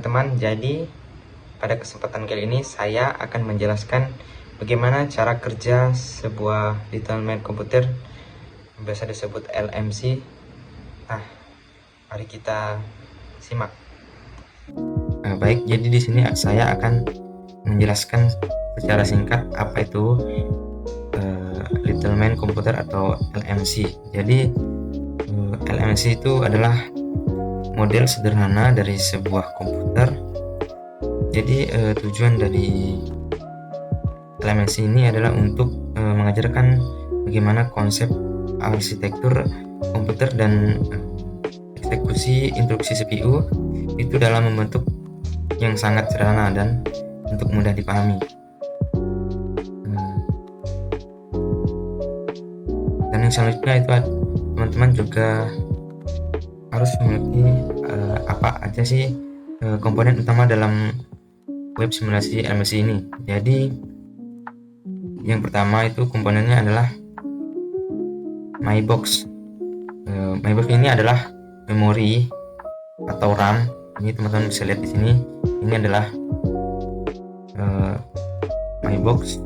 teman-teman, jadi pada kesempatan kali ini saya akan menjelaskan bagaimana cara kerja sebuah Little Man komputer, biasa disebut LMC. Nah, mari kita simak. Baik, jadi di sini saya akan menjelaskan secara singkat apa itu Little Man komputer atau LMC. Jadi LMC itu adalah model sederhana dari sebuah komputer. Jadi tujuan dari LMC ini adalah untuk mengajarkan bagaimana konsep arsitektur komputer dan eksekusi instruksi CPU itu dalam membentuk yang sangat sederhana dan untuk mudah dipahami. Dan yang selanjutnya itu teman-teman juga harus mengerti apa aja sih komponen utama dalam web simulasi LMC ini. Jadi yang pertama itu komponennya adalah MyBox. MyBox ini adalah memori atau RAM. Ini teman-teman bisa lihat di sini. Ini adalah MyBox.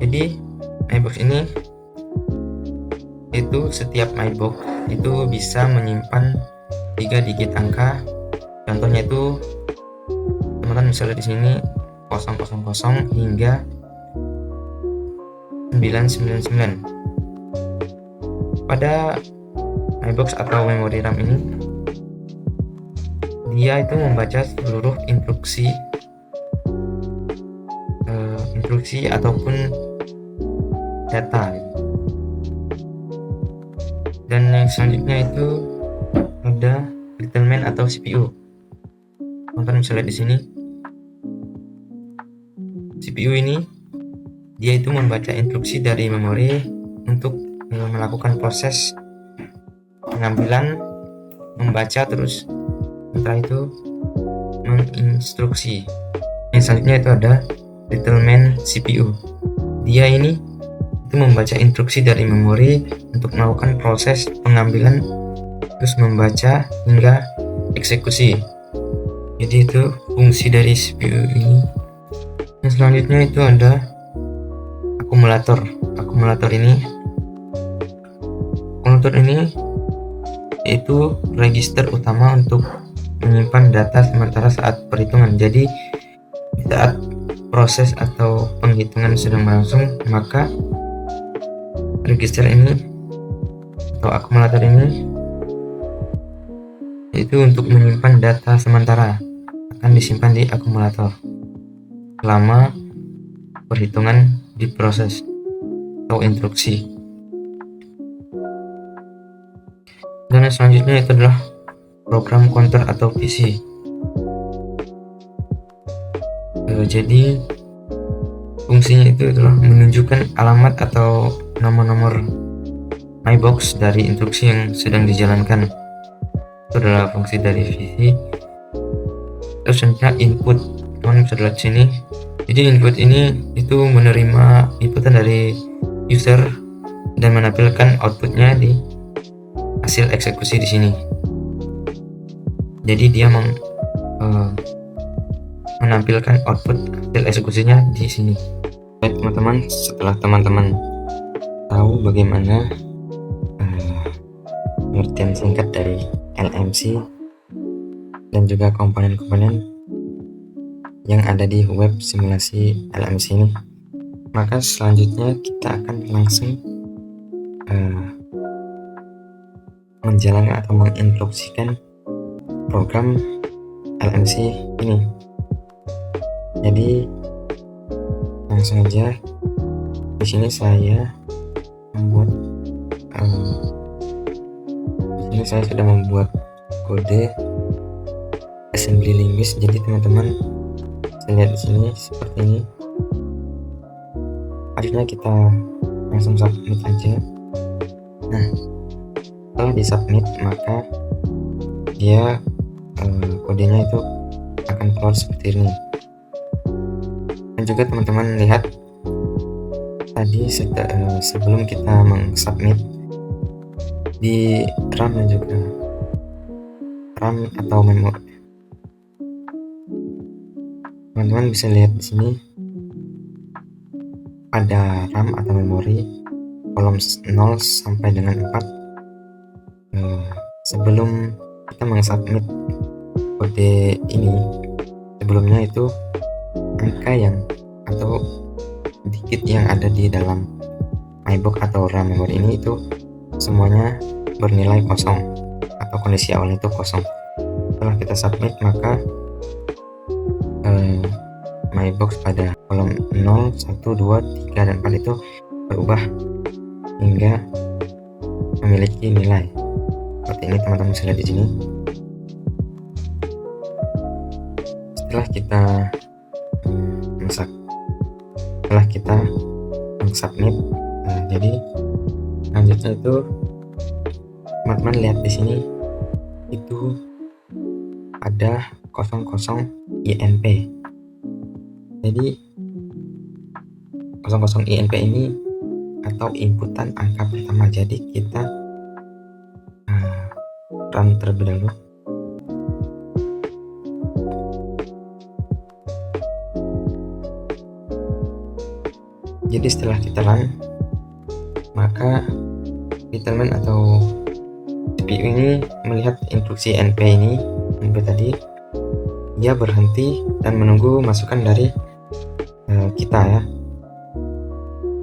Jadi MyBox ini itu setiap MyBox itu bisa menyimpan 3 digit angka. Contohnya itu teman-teman bisa lihat di sini 000 hingga 999. Pada MyBox atau memori RAM ini dia itu membaca seluruh instruksi ataupun data. Dan yang selanjutnya itu ada Little Man atau CPU. Teman-teman bisa lihat di sini. CPU ini dia itu membaca instruksi dari memori untuk melakukan proses pengambilan, membaca, terus setelah itu menginstruksi. Yang selanjutnya itu ada Little Man CPU. Dia ini itu membaca instruksi dari memori untuk melakukan proses pengambilan, terus membaca hingga eksekusi. Jadi itu fungsi dari CPU ini. Yang selanjutnya itu ada akumulator. Akumulator ini itu register utama untuk menyimpan data sementara saat perhitungan. Jadi saat proses atau penghitungan sedang berlangsung, maka register ini atau akumulator ini itu untuk menyimpan data sementara, akan disimpan di akumulator selama perhitungan diproses atau instruksi. Dan yang selanjutnya itu adalah program counter atau PC. Jadi fungsinya itu adalah menunjukkan alamat atau nomor-nomor MyBox dari instruksi yang sedang dijalankan. Itu adalah fungsi dari PC. Terus selanjutnya input. Teman bisa lihat sini. Jadi input ini itu menerima inputan dari user dan menampilkan outputnya di hasil eksekusi di sini. Jadi dia menampilkan output hasil eksekusinya di sini. Baik teman-teman, setelah teman-teman tahu bagaimana pengertian singkat dari LMC dan juga komponen-komponen yang ada di web simulasi LMC ini, maka selanjutnya kita akan langsung menjalankan atau menginstruksikan program LMC ini. Jadi langsung aja, di sini saya membuat saya sudah membuat kode assembly linguist. Jadi teman-teman bisa lihat di sini seperti ini. Akhirnya kita langsung submit aja. Nah, setelah di submit maka dia kodenya itu akan keluar seperti ini. Dan juga teman-teman lihat tadi sebelum kita mengsubmit di RAM dan juga RAM atau memori. Teman-teman bisa lihat di sini pada RAM atau memori kolom 0 sampai dengan 4. Sebelum kita mengsubmit kode ini, sebelumnya itu angka yang atau digit yang ada di dalam MyBox atau RAM memori ini itu semuanya bernilai kosong atau kondisi awal itu kosong. Setelah kita submit, maka MyBox pada kolom 0, 1, 2, 3, dan 4 itu berubah hingga memiliki nilai seperti ini. Teman-teman bisa lihat di sini. Setelah kita submit, jadi selanjutnya itu teman-teman lihat di sini itu ada 00 INP. Jadi 00 INP ini atau inputan angka pertama. Jadi kita run terlebih dahulu. Jadi setelah kita run, maka Littlemain atau CPU ini melihat instruksi NP tadi, dia berhenti dan menunggu masukan dari kita ya,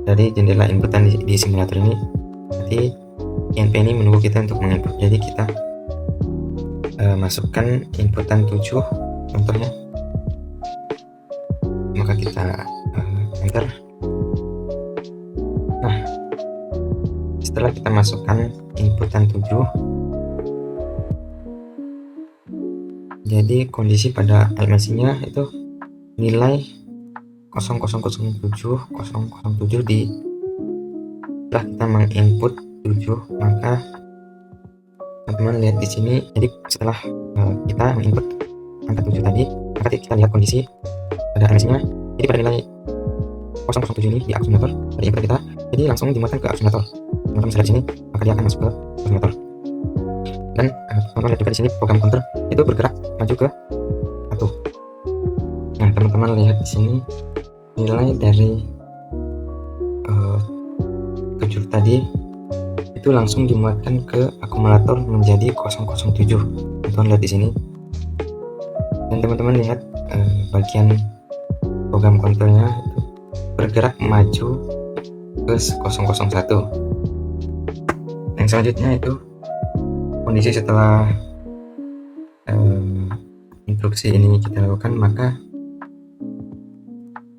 dari jendela inputan di simulator ini. Nanti INP ini menunggu kita untuk menginput. Jadi kita masukkan inputan 7 contohnya, maka kita enter. Nah, setelah kita masukkan inputan 7, jadi kondisi pada LMC-nya itu nilai 0007 di setelah kita menginput 7, maka teman-teman lihat di sini. Jadi setelah kita menginput angka 7 tadi, maka kita lihat kondisi pada LMC-nya. Jadi pada nilai 007 ini di akumulator dari input kita, jadi langsung dimuatkan ke akumulator. Teman-teman bisa lihat di sini, maka dia akan masuk ke akumulator. Dan teman-teman lihat juga di sini program counter itu bergerak maju ke 1. Nah, teman-teman lihat di sini nilai dari 7 tadi itu langsung dimuatkan ke akumulator menjadi 007. Teman-teman lihat di sini. Dan teman-teman lihat bagian program counternya itu bergerak maju ke 001. Yang selanjutnya itu kondisi setelah instruksi ini kita lakukan, maka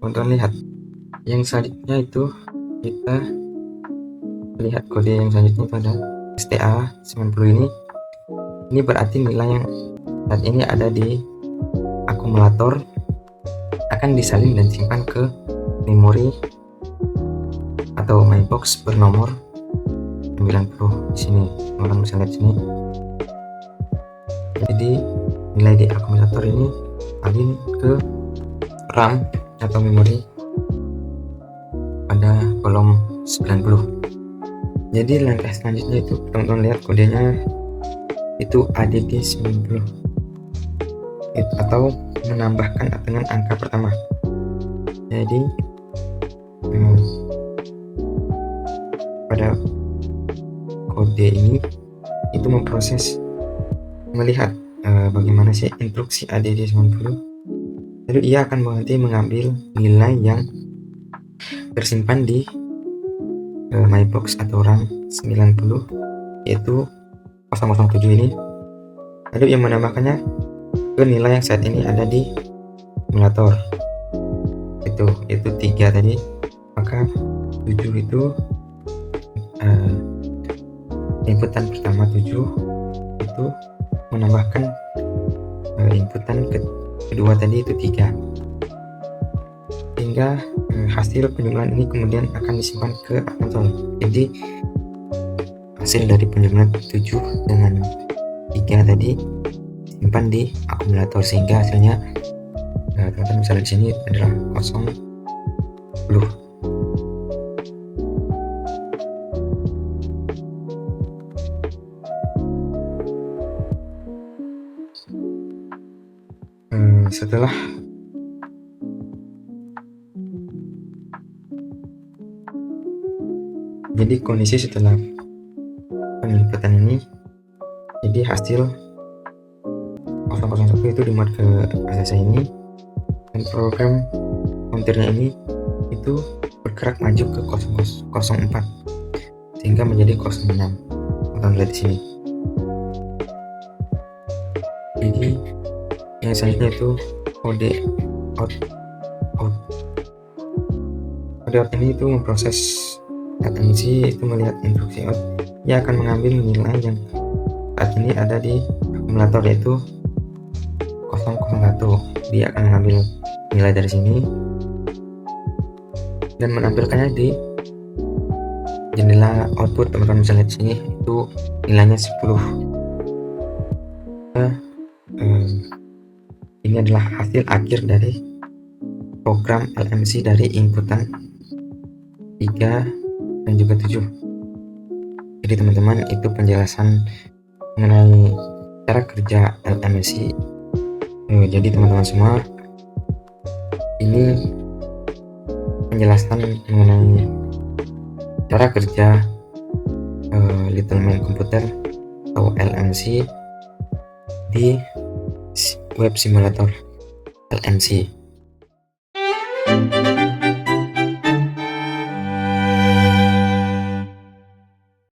teman-teman lihat yang selanjutnya itu kita lihat kode yang selanjutnya itu ada STA 90 ini berarti nilai yang saat ini ada di akumulator akan disalin dan simpan ke memori atau MyBox bernomor 90 di sini. Teman-teman bisa lihat sini. Jadi nilai di akumulator ini salin ke RAM atau memori pada kolom 90. Jadi langkah selanjutnya itu teman-teman lihat kodenya itu ADD 90 itu, atau menambahkan dengan angka pertama. Jadi pada kode ini itu memproses melihat bagaimana sih instruksi ADD 90, lalu ia akan berhenti mengambil nilai yang tersimpan di MyBox atau RAM 90 yaitu 007 ini, lalu yang menambahkannya ke nilai yang saat ini ada di simulator itu 3 tadi. Maka 7 itu inputan pertama 7 itu menambahkan inputan kedua tadi itu 3, sehingga hasil penjumlahan ini kemudian akan disimpan ke konsol. Jadi hasil dari penjumlahan 7 dengan 3 tadi simpan di akumulator, sehingga hasilnya teman-teman bisa lihat di sini adalah 0. Setelah jadi kondisi setelah penelitian ini, jadi hasil 001 itu dimuat ke ACC ini, dan program kontirnya ini itu bergerak maju ke 004 sehingga menjadi 06. Kita lihat di sini. Jadi yang selanjutnya itu kode out. Kode out ini itu memproses LMC, itu melihat instruksi out. Ia akan mengambil nilai yang saat ini ada di akumulator, yaitu 001. Dia akan mengambil nilai dari sini dan menampilkannya di jendela output. Teman-teman bisa lihat sini, itu nilainya 10. Ini adalah hasil akhir dari program LMC dari inputan 3 dan juga 7. Jadi teman-teman, itu penjelasan mengenai cara kerja LMC. Jadi teman-teman semua, ini penjelasan mengenai cara kerja Little Man Computer atau LMC di web simulator LMC.